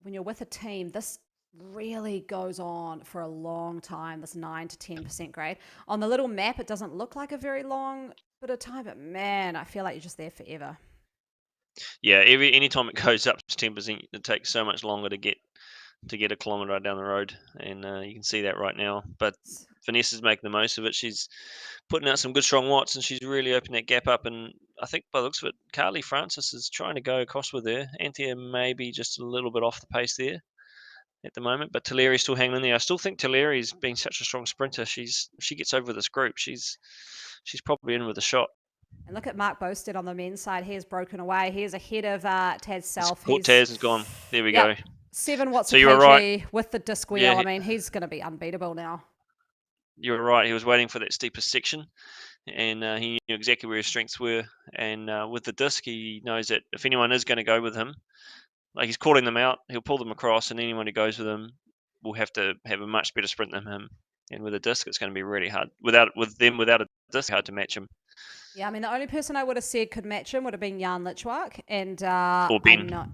S1: you're with a team, this really goes on for a long time, this 9 to 10% grade. On the little map, it doesn't look like a very long bit of time, but man, I feel like you're just there forever.
S2: Yeah, any time it goes up to 10%, it takes so much longer to get a kilometre down the road, and you can see that right now. But Vanessa's making the most of it. She's putting out some good strong watts, and she's really opened that gap up. And I think by the looks of it, Carly Francis is trying to go across with her. Anthea maybe just a little bit off the pace there at the moment, but Taleri's still hanging in there. I still think Taleri's being such a strong sprinter. She gets over this group. She's probably in with a shot.
S1: And look at Mark Bosted on the men's side. He has broken away. He is ahead of Taz Self.
S2: Cortez is gone. There we
S1: Yep,
S2: go.
S1: 7 watts
S2: So
S1: a
S2: you were right.
S1: kg with the disc wheel.
S2: Yeah,
S1: I mean, he's going to be unbeatable now.
S2: you were right. He was waiting for that steepest section, and he knew exactly where his strengths were. And with the disc, he knows that if anyone is going to go with him, like he's calling them out, he'll pull them across, and anyone who goes with him will have to have a much better sprint than him. And with a disc, it's going to be really hard. Without a disc, hard to match him.
S1: Yeah, I mean, the only person I would have said could match him would have been Jan Lichwak. And
S2: Or
S1: I'm
S2: Ben.
S1: not.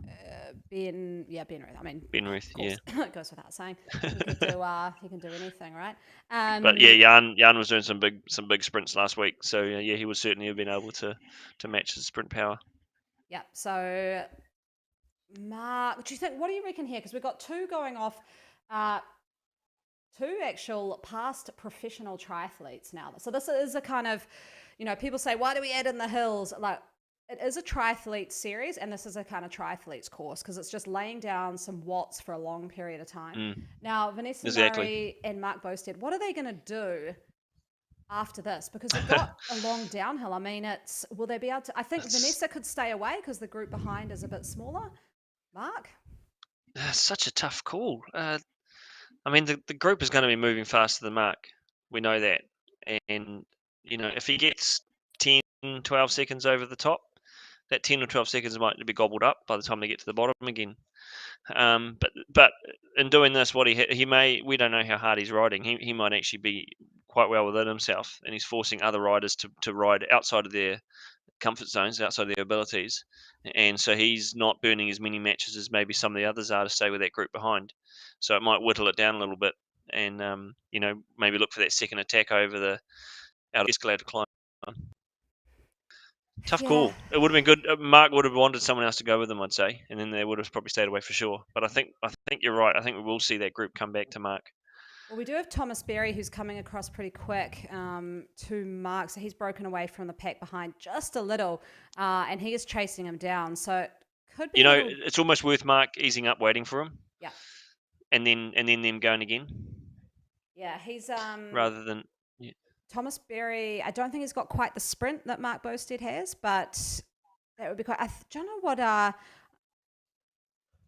S1: Ben Ruth. I mean,
S2: Ben Ruth,
S1: of course,
S2: yeah.
S1: it goes without saying. He can do anything, right?
S2: But yeah, Jan was doing some big sprints last week, so yeah, he would certainly have been able to match his sprint power.
S1: Yeah. So, Mark, what do you reckon here? Because we've got two going off, two actual past professional triathletes now. So this is a kind of, people say, why do we add in the hills? Like, it is a triathlete series, and this is a kind of triathletes course because it's just laying down some watts for a long period of time. Now, Vanessa Murray and Mark Bosted, what are they going to do after this? Because they've got a long downhill. I mean, will they be able to? I think Vanessa could stay away because the group behind is a bit smaller. Mark?
S2: Such a tough call. I mean, the group is going to be moving faster than Mark. We know that. And, if he gets 10, 12 seconds over the top, that 10 or 12 seconds might be gobbled up by the time they get to the bottom again. But in doing this, we don't know how hard he's riding. He might actually be quite well within himself, and he's forcing other riders to ride outside of their comfort zones, outside of their abilities. And so he's not burning as many matches as maybe some of the others are to stay with that group behind. So it might whittle it down a little bit, and maybe look for that second attack over the out escalator climb. Tough
S1: Yeah.
S2: call. It would have been good. Mark would have wanted someone else to go with him, I'd say, and then they would have probably stayed away for sure. But I think you're right. I think we will see that group come back to Mark.
S1: Well, we do have Thomas Berry, who's coming across pretty quick to Mark. So he's broken away from the pack behind just a little, and he is chasing him down. So it could be
S2: It's almost worth Mark easing up, waiting for him.
S1: Yeah.
S2: and then them going again
S1: Yeah, he's
S2: rather than. Yeah.
S1: Thomas Berry. I don't think he's got quite the sprint that Mark Bosted has, but that would be quite. Don't know what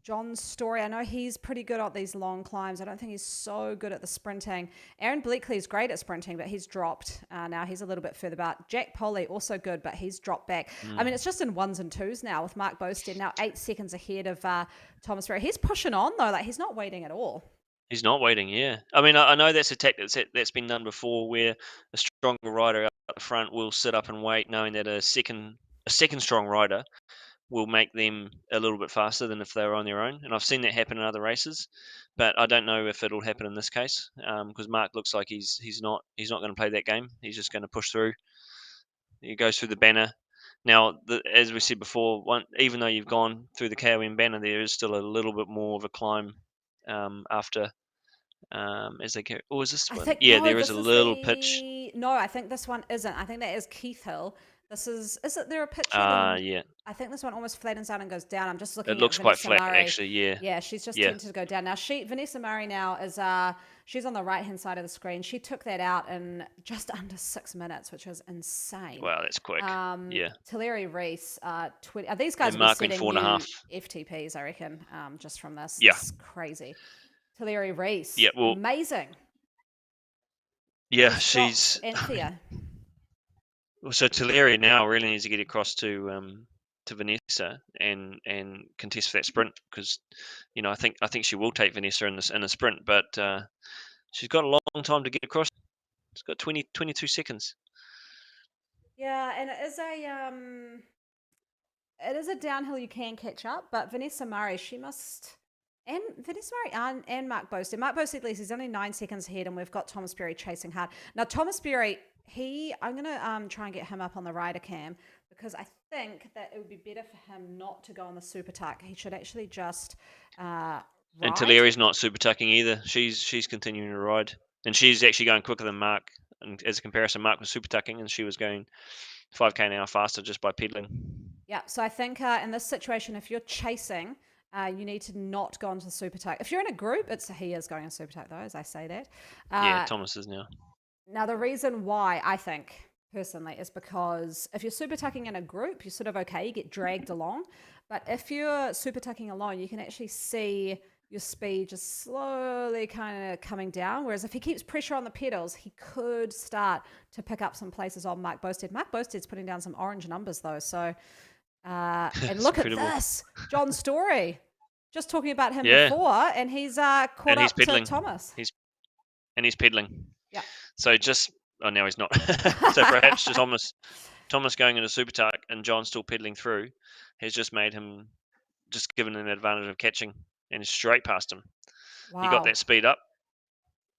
S1: John's story. I know he's pretty good at these long climbs. I don't think he's so good at the sprinting. Aaron Bleakley's great at sprinting, but he's dropped. Now he's a little bit further back. Jack Polly, also good, but he's dropped back. I mean, it's just in ones and twos now with Mark Bosted now 8 seconds ahead of Thomas Berry. He's pushing on though. Like he's not waiting at all.
S2: He's not waiting, yeah. I mean, I know that's a tactic that's been done before, where a stronger rider out the front will sit up and wait, knowing that a second strong rider will make them a little bit faster than if they were on their own. And I've seen that happen in other races, but I don't know if it'll happen in this case, because Mark looks like he's not going to play that game. He's just going to push through. He goes through the banner. Now, as we said before, even though you've gone through the KOM banner, there is still a little bit more of a climb after as they go. Or is this
S1: I
S2: one?
S1: think
S2: Yeah,
S1: no,
S2: there is a
S1: this is
S2: little pitch.
S1: the no. I think this one isn't. I think that is Keith Hill. This is it there a pitch hill? And
S2: Yeah,
S1: I think this one almost flattens out and goes down. I'm just
S2: it
S1: looking at
S2: looks quite
S1: Vanessa
S2: flat
S1: Murray.
S2: actually. Yeah,
S1: Yeah, she's just
S2: yeah.
S1: tempted to go down. Now Vanessa Murray now is she's on the right hand side of the screen. She took that out in just under 6 minutes, which was insane.
S2: Wow, that's quick. Yeah,
S1: Tulare Reese, 20. These guys
S2: and
S1: will be
S2: Mark went
S1: setting
S2: four and a
S1: new
S2: half.
S1: FTPs, I reckon. Just from this,
S2: Yeah,
S1: this is crazy. Tulare Reese,
S2: yeah. Well,
S1: amazing.
S2: yeah.
S1: She's dropped
S2: She's
S1: Anthea.
S2: so Tulare now really needs to get across to Vanessa and contest for that sprint, because I think she will take Vanessa in the sprint, but she's got a long time to get across. It's got 22 seconds.
S1: Yeah, and it is a downhill you can catch up, but Vanessa Murray, she must and Vanessa Murray and Mark Bosted. Mark Bosted, at least he's only 9 seconds ahead, and we've got Thomas Berry chasing hard. Now Thomas Berry, I'm gonna try and get him up on the rider cam because I think that it would be better for him not to go on the super tuck. He should actually just
S2: And
S1: ride.
S2: Tulari's not super tucking either. She's continuing to ride, and she's actually going quicker than Mark. And as a comparison, Mark was super tucking, and she was going 5k an hour faster just by pedaling.
S1: Yeah, so I think in this situation, if you're chasing, you need to not go into the super tuck. If you're in a group, he is going on super tuck though, as I say that.
S2: Yeah,
S1: Uh,
S2: Thomas is now.
S1: Now, the reason why I think personally is because if you're super tucking in a group, you're sort of okay, you get dragged along. But if you're super tucking alone, you can actually see your speed just slowly kind of coming down. Whereas if he keeps pressure on the pedals, he could start to pick up some places on Mark Bosted. Mark Bosted's putting down some orange numbers though. So, and
S2: It's
S1: look at
S2: incredible.
S1: this, John Story. Just talking about him
S2: Yeah,
S1: before, and he's caught
S2: and he's
S1: up to
S2: pedaling.
S1: Thomas.
S2: He's pedaling.
S1: Yeah.
S2: So now he's not. So perhaps just Thomas going into super tuck and John still pedaling through has just made him just given an advantage of catching and straight past him. He got
S1: Wow.
S2: that speed up,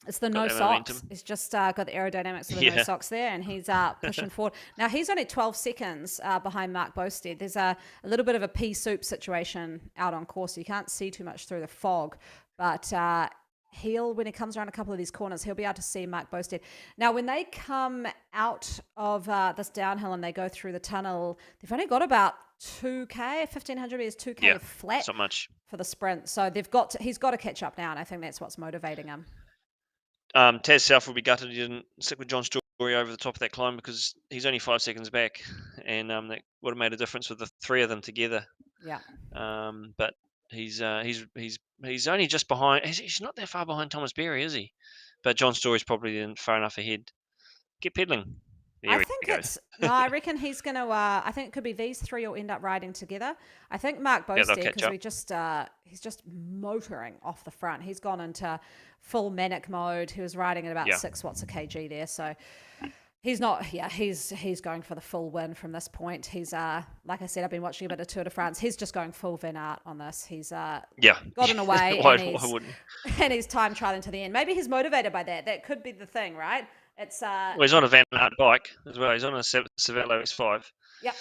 S1: It's the
S2: got
S1: no
S2: that
S1: socks.
S2: momentum.
S1: He's just got the aerodynamics of the no
S2: Yeah,
S1: socks there, and he's pushing forward. Now he's only 12 seconds behind Mark Bosted. There's a little bit of a pea soup situation out on course. So you can't see too much through the fog, but when he comes around a couple of these corners, he'll be able to see Mark Bosted. Now, when they come out of this downhill and they go through the tunnel, they've only got about 2k, 1500 meters, 2k
S2: yeah,
S1: flat
S2: it's not much.
S1: for the sprint. So he's got to catch up now, and I think that's what's motivating him.
S2: Taz South will be gutted he didn't stick with John Story over the top of that climb, because he's only 5 seconds back, and that would have made a difference with the three of them together.
S1: Yeah.
S2: But he's only just behind. He's not that far behind Thomas Berry, is he? But John Story's probably far enough ahead. Get pedaling. There
S1: I
S2: we
S1: think
S2: go.
S1: no, I reckon he's going to, I think it could be these three will end up riding together. I think Mark
S2: Yeah, they'll
S1: Bosted,
S2: catch
S1: because
S2: up.
S1: he's just motoring off the front. He's gone into full manic mode. He was riding at about
S2: Yeah.
S1: 6 watts a kg there. So he's not, he's going for the full win from this point. He's, like I said, I've been watching a bit of Tour de France. He's just going full Van Aert on this. He's
S2: Yeah.
S1: gotten away
S2: Why
S1: and
S2: wouldn't?
S1: and he's time trialing to the end. Maybe he's motivated by that. That could be the thing, right? It's,
S2: Well, he's on a Van Aert bike as well. He's on a Cervelo X5,
S1: yep.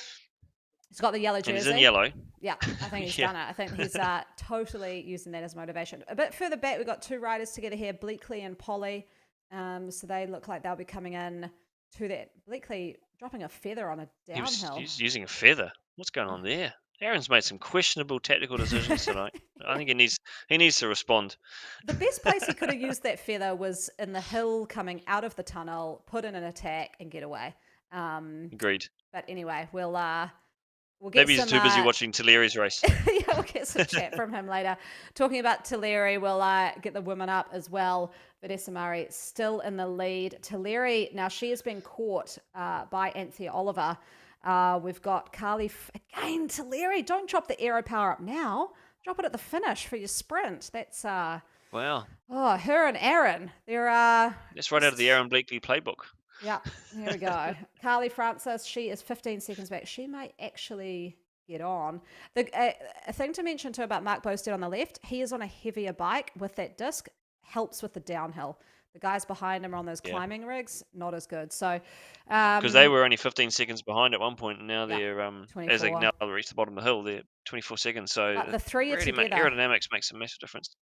S1: He's got the yellow
S2: and he's in
S1: jersey.
S2: yellow.
S1: Yeah, I think he's
S2: Yeah.
S1: done it. I think he's totally using that as motivation. A bit further back, we've got two riders together here, Bleakley and Polly. So they look like they'll be coming in to that. Bleakley dropping a feather on a downhill.
S2: He's using a feather. What's going on there? Aaron's made some questionable tactical decisions tonight. I think he needs to respond.
S1: The best place he could have used that feather was in the hill coming out of the tunnel, put in an attack, and get away. Um,
S2: Agreed.
S1: but anyway, we'll get
S2: Maybe he's
S1: some.
S2: too busy watching Tuleri's race.
S1: Yeah, we'll get some chat from him later. Talking about Tulleri, we'll get the women up as well. Vanessa Murray still in the lead. Tulleri, now she has been caught by Anthea Oliver. We've got Carly again. Tulleri, don't drop the aero power up now. Drop it at the finish for your sprint. That's
S2: Wow.
S1: her and Aaron. They're
S2: That's right out of the Aaron Blakely playbook.
S1: yeah, here we go. Carly Francis, she is 15 seconds back. She might actually get on. A thing to mention too about Mark Bosted on the left, he is on a heavier bike with that disc, helps with the downhill. The guys behind him are on those
S2: Yeah.
S1: climbing rigs, not as good. So,
S2: Because they were only 15 seconds behind at one point, and now
S1: yeah,
S2: they're as they
S1: 24.
S2: now reach the bottom of the hill, they're 24 seconds. So
S1: But the
S2: it
S1: three are
S2: really
S1: together.
S2: aerodynamics makes a massive difference.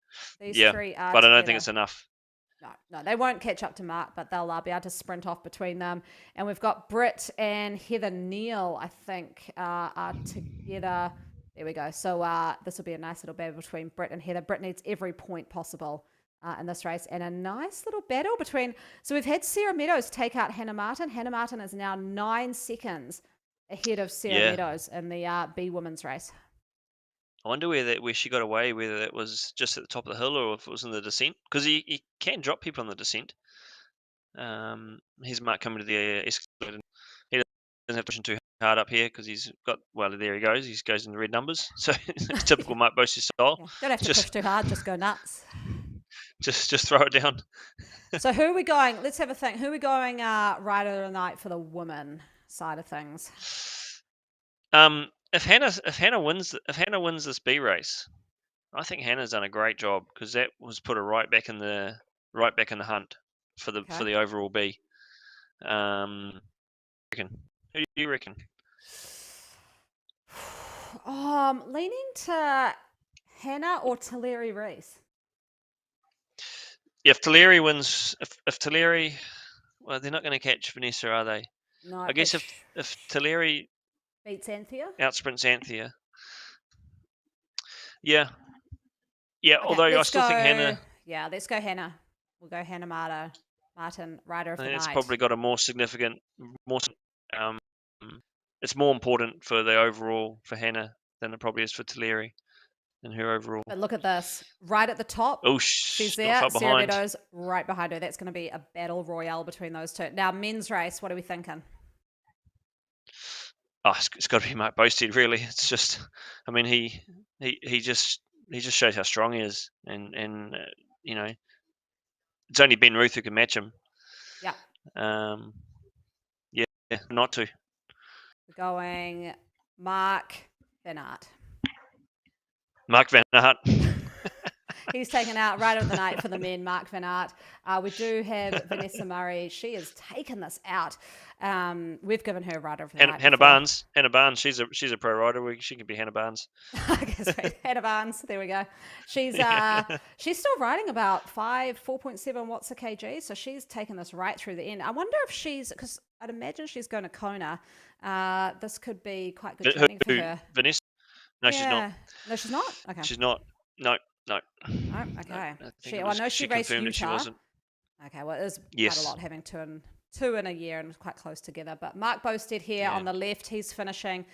S1: These
S2: Yeah,
S1: three are
S2: but I don't think
S1: together.
S2: it's enough.
S1: No, they won't catch up to Mark, but they'll be able to sprint off between them. And we've got Britt and Heather Neal, I think, are together. There we go. So this will be a nice little battle between Britt and Heather. Britt needs every point possible in this race. And a nice little battle between... So we've had Sarah Meadows take out Hannah Martin. Hannah Martin is now 9 seconds ahead of Sarah
S2: Yeah.
S1: Meadows in the B women's race.
S2: I wonder where she got away, whether that was just at the top of the hill or if it was in the descent. Because he can drop people on the descent. Here's Mark coming to the escalator. He doesn't have to push too hard up here because he's got, well, there he goes. He goes in the red numbers. So it's typical Mark Boasty style.
S1: Yeah, don't have to push too hard, just go nuts.
S2: Just throw it down.
S1: So who are we going? Let's have a think. Who are we going rider of the night for the women side of things?
S2: If Hannah wins this B race, I think Hannah's done a great job because that was put her right back in the hunt for the overall B. Who do you reckon?
S1: Leaning to Hannah or Tulleri Reese.
S2: If Tulleri wins, if Tulleri, well, they're not going to catch Vanessa, are they?
S1: No,
S2: I guess if Tulleri
S1: beats Anthea,
S2: outsprints Anthea, yeah.
S1: okay,
S2: Although I still think Hannah.
S1: Yeah, let's go Hannah. We'll go Hannah Martin, rider of the night.
S2: It's probably got a more significant, it's more important for the overall for Hannah than it probably is for Tulleri and her overall.
S1: But look at this, right at the top.
S2: Oh,
S1: she's there. Sarah Meadows right behind her. That's going to be a battle royale between those two. Now, men's race. What are we thinking?
S2: Oh, it's got to be Mark Boasted, really. It's just, I mean, he just shows how strong he is, and it's only Ben Ruth who can match him.
S1: Yeah.
S2: Yeah, not to.
S1: We're going Mark Van Aert.
S2: Mark Van Aert.
S1: He's taken out rider of the night for the men, Mark Van Aert. We do have Vanessa Murray. She has taken this out. We've given her rider of the night.
S2: Hannah Barnes. Hannah Barnes. She's a pro rider. She can be Hannah Barnes.
S1: I guess right. Hannah Barnes. There we go. She's she's still riding about 4.7 watts a kg. So she's taken this right through the end. I wonder if because I'd imagine she's going to Kona. This could be quite good training for her.
S2: Vanessa? No,
S1: yeah.
S2: she's not.
S1: No, she's not. Okay.
S2: She's not. No.
S1: Oh, okay. I know she raced Utah.
S2: She wasn't.
S1: Okay, well, it is quite a lot having two in a year and quite close together. But Mark Bosted here on the left, he's finishing.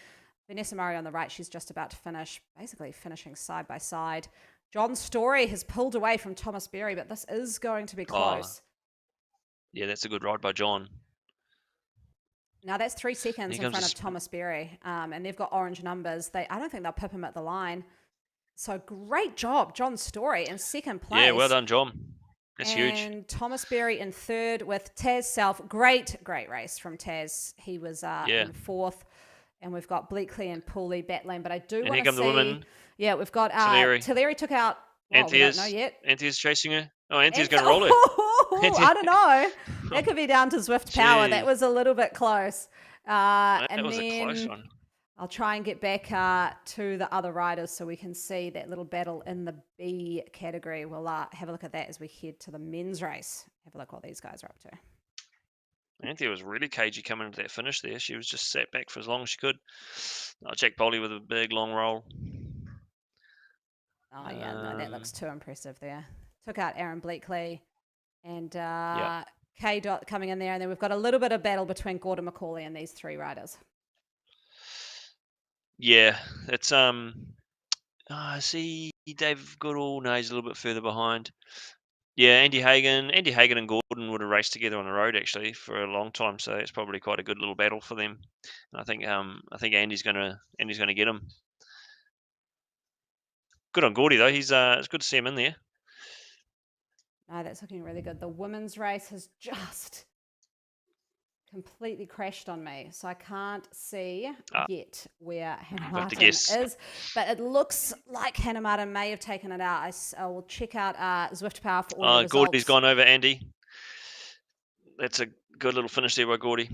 S1: Vanessa Murray on the right, she's just about to finish, basically finishing side by side. John Story has pulled away from Thomas Berry, but this is going to be close.
S2: Yeah, that's a good ride by John.
S1: Now that's 3 seconds in front of Thomas Berry, and they've got orange numbers. I don't think they'll pip him at the line. So great job, John Story in second place.
S2: Yeah, well done, John. That's huge.
S1: And Thomas Berry in third with Taz Self. Great race from Taz. He was in fourth. And we've got Bleakley and Pooley battling. But I do want to see...
S2: here come the women.
S1: Yeah, we've got... Tulleri took out...
S2: Anthea's,
S1: we don't know yet.
S2: Anthea's chasing her. Oh, Anthea's going to roll it.
S1: I don't know. That could be down to Zwift power.
S2: Gee.
S1: That was a little bit close.
S2: That was a close one.
S1: I'll try and get back to the other riders so we can see that little battle in the B category. We'll have a look at that as we head to the men's race. Have a look what these guys are up to.
S2: Anthea was really cagey coming into that finish there. She was just sat back for as long as she could. Jack Boley with a big long roll.
S1: Oh, yeah, no, that
S2: Um,
S1: looks too impressive there. Took out Aaron Bleakley and
S2: yeah,
S1: K Dot coming in there. And then we've got a little bit of battle between Gordon McCauley and these three riders.
S2: yeah. It's I see Dave Goodall. No, he's a little bit further behind. Yeah, Andy Hagan and Gordon would have raced together on the road actually for a long time, so it's probably quite a good little battle for them. And I think Andy's gonna get him. Good on Gordy though. It's good to see him in there.
S1: No, that's looking really good. The women's race has just completely crashed on me, so I can't see yet where Hannah
S2: We'll have to
S1: Martin
S2: guess.
S1: is, but it looks like Hannah Martin may have taken it out. I will check out Zwift Power for all your
S2: Gordy's
S1: results.
S2: gone over Andy. That's a good little finish there by Gordy.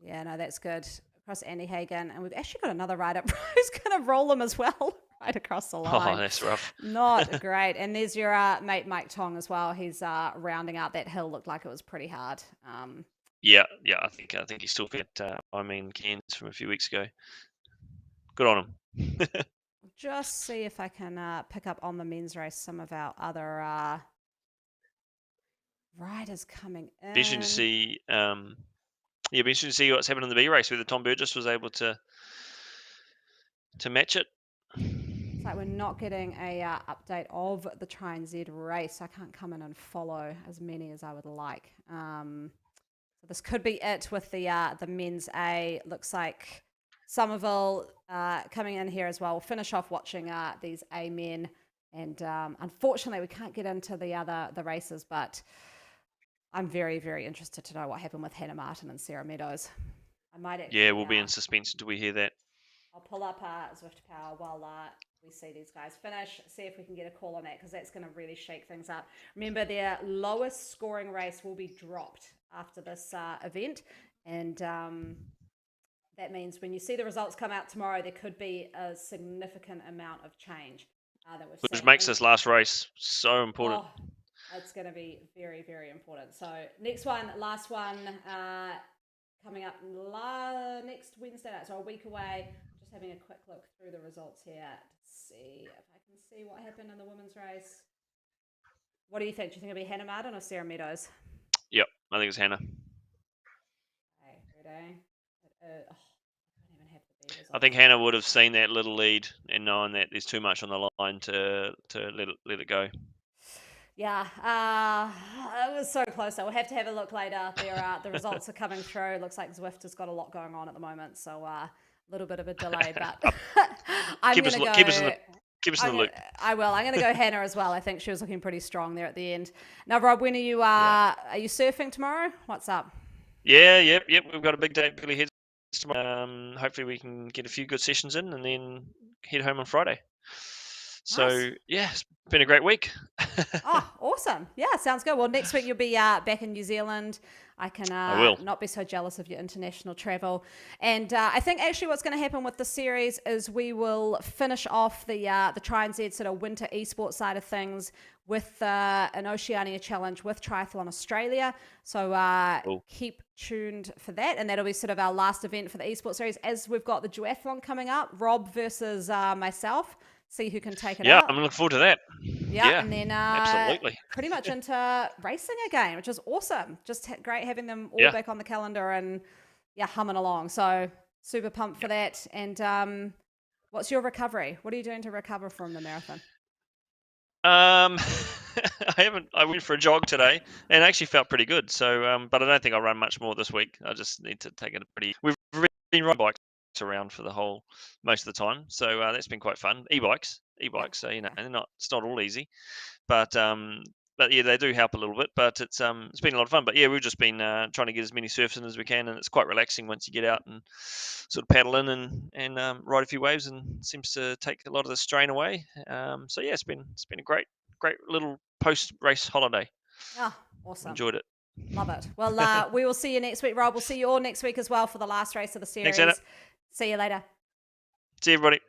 S1: Yeah, no, that's good. Across Andy Hagan, and we've actually got another rider who's going to roll him as well, right across the
S2: Oh,
S1: line.
S2: that's rough.
S1: Not great. And there's your mate Mike Tong as well. He's rounding out that hill. Looked like it was pretty hard.
S2: Yeah. I think he's still got. Cairns from a few weeks ago. Good on him.
S1: Just see if I can pick up on the men's race some of our other riders coming
S2: Be interesting to
S1: in.
S2: see. Be interesting to see what's happened in the B race, whether Tom Burgess was able to match it.
S1: It's like we're not getting a update of the Try and Z race. I can't come in and follow as many as I would like. So this could be it with the men's A. Looks like Somerville coming in here as well. We'll finish off watching these A men, and unfortunately we can't get into the races, but I'm very, very interested to know what happened with Hannah Martin and Sarah Meadows. I might actually.
S2: Yeah, we'll be in suspense until we hear that.
S1: I'll pull up Zwift Power while we see these guys finish, see if we can get a call on that, because that's going to really shake things up. Remember, their lowest scoring race will be dropped after this event, and that means when you see the results come out tomorrow, there could be a significant amount of change that we've
S2: Which
S1: seen.
S2: makes this last race so important.
S1: Oh, it's going to be very, very important. So next one, last one, coming up next Wednesday night, so a week away. Just having a quick look through the results here to see if I can see what happened in the women's race. What do you think? Do you think it'll be Hannah Martin or Sarah Meadows?
S2: Yep, I think it's Hannah.
S1: Okay, ready? I don't even have the B results.
S2: I think Hannah would have seen that little lead and known that there's too much on the line to let it go.
S1: Yeah, it was so close. We'll have to have a look later. The results are coming through. Looks like Zwift has got a lot going on at the moment, so a little bit of a delay. But I'm going to go.
S2: Keep us in the loop.
S1: I will. I'm going to go Hannah as well. I think she was looking pretty strong there at the end. Now, Rob, when are you?
S2: Yeah.
S1: Are you surfing tomorrow? What's up?
S2: Yeah, yep. We've got a big day. Billy heads tomorrow. Hopefully, we can get a few good sessions in and then head home on Friday. So
S1: Nice.
S2: yeah, it's been a great week.
S1: Oh, awesome. Yeah, sounds good. Well, next week you'll be back in New Zealand. I can
S2: I will.
S1: not be so jealous of your international travel. And I think actually what's going to happen with the series is we will finish off the Try and Z sort of winter esports side of things with an Oceania challenge with Triathlon Australia. So
S2: Cool.
S1: keep tuned for that. And that'll be sort of our last event for the esports series, as we've got the duathlon coming up, Rob versus myself. See who can take it out.
S2: I'm looking forward to that.
S1: Yeah, and then
S2: absolutely.
S1: pretty much into racing again, which is awesome. Just great having them all back on the calendar and humming along. So super pumped for that. And what's your recovery? What are you doing to recover from the marathon?
S2: I went for a jog today and actually felt pretty good. So, but I don't think I'll run much more this week. I just need to take it we've been riding bikes around for most of the time. So that's been quite fun. E-bikes. So it's not all easy, but yeah, they do help a little bit. But it's been a lot of fun. But yeah, we've just been trying to get as many surfs in as we can, and it's quite relaxing once you get out and sort of paddle in and ride a few waves, and seems to take a lot of the strain away. So yeah, it's been a great little post-race holiday.
S1: Oh, awesome.
S2: Enjoyed it.
S1: Love it. Well, we will see you next week, Rob. We'll see you all next week as well for the last race of the series.
S2: Thanks, Anna.
S1: See you later.
S2: See you, everybody.